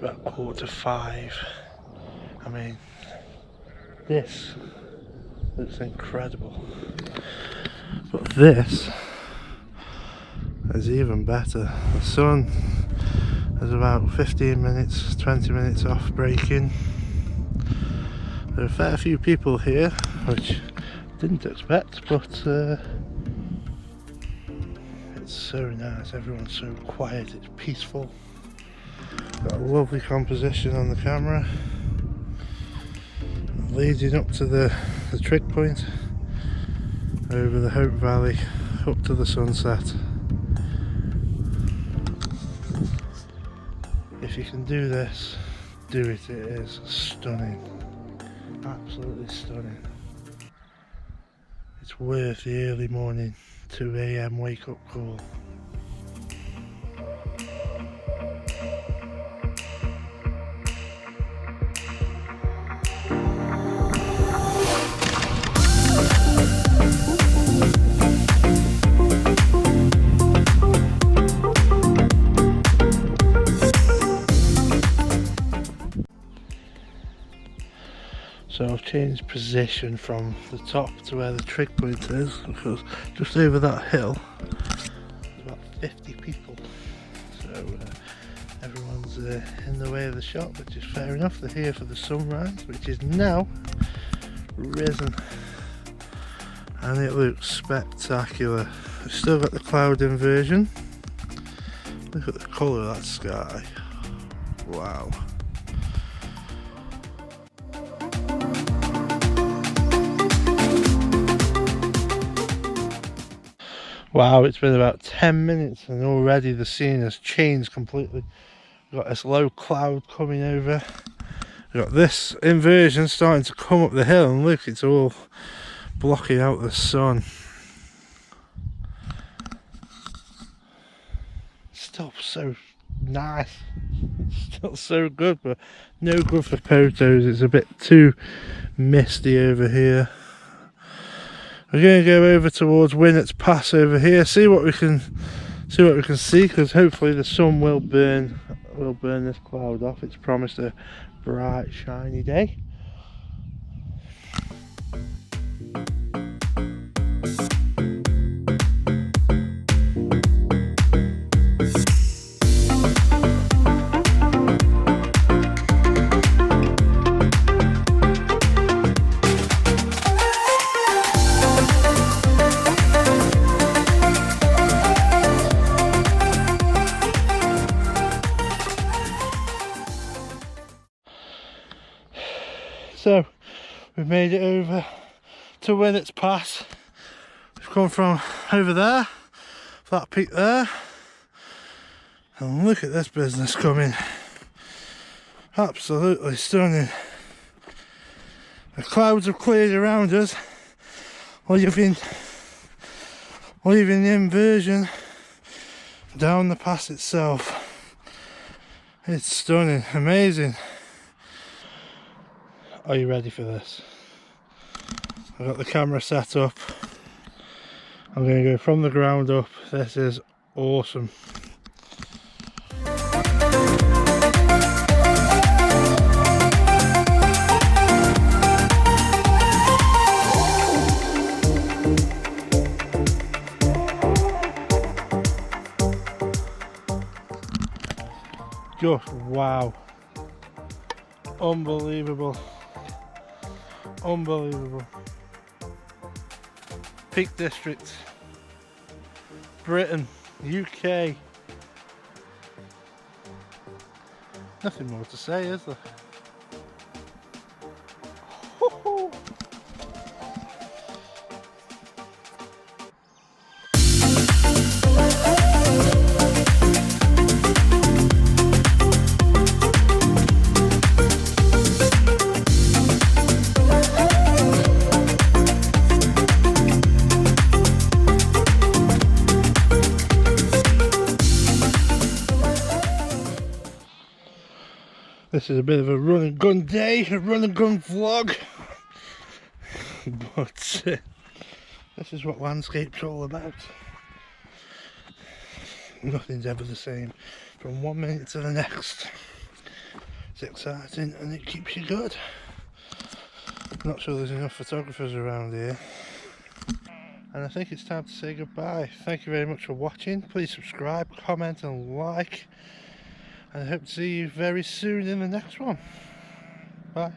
about 4:45. I mean, this looks incredible, but this is even better. The sun is about 15 minutes, 20 minutes off breaking. There are a fair few people here, which I didn't expect, but it's so nice. Everyone's so quiet, it's peaceful. Got a lovely composition on the camera. Leading up to the trig point, over the Hope Valley, up to the sunset. If you can do this, do it. It is stunning. Absolutely stunning. It's worth the early morning 2 AM wake up call. So I've changed position from the top to where the trig point is, because just over that hill there's about 50 people. So everyone's in the way of the shot, which is fair enough. They're here for the sunrise, which is now risen, and it looks spectacular. We've still got the cloud inversion. Look at the colour of that sky. Wow. Wow, it's been about 10 minutes and already the scene has changed completely. We've got this low cloud coming over. We've got this inversion starting to come up the hill, and look, it's all blocking out the sun. Still so nice. It's still so good, but no good for photos. It's a bit too misty over here. We're going to go over towards Winnett's Pass over here, see what we can see, because hopefully the sun will burn this cloud off. It's promised a bright, shiny day. So we've made it over to Winnett's Pass. We've come from over there, that peak there, and look at this business coming. Absolutely stunning. The clouds have cleared around us, leaving the inversion down the pass itself. It's stunning, amazing. Are you ready for this? I've got the camera set up. I'm going to go from the ground up. This is awesome. Just wow. Unbelievable. Unbelievable. Peak District, Britain, UK. Nothing more to say, is there? This is a bit of a run and gun day, a run and gun vlog, but this is what landscape's all about. Nothing's ever the same from 1 minute to the next. It's exciting and it keeps you good. Not sure there's enough photographers around here. And I think it's time to say goodbye. Thank you very much for watching. Please subscribe, comment and like. And I hope to see you very soon in the next one. Bye.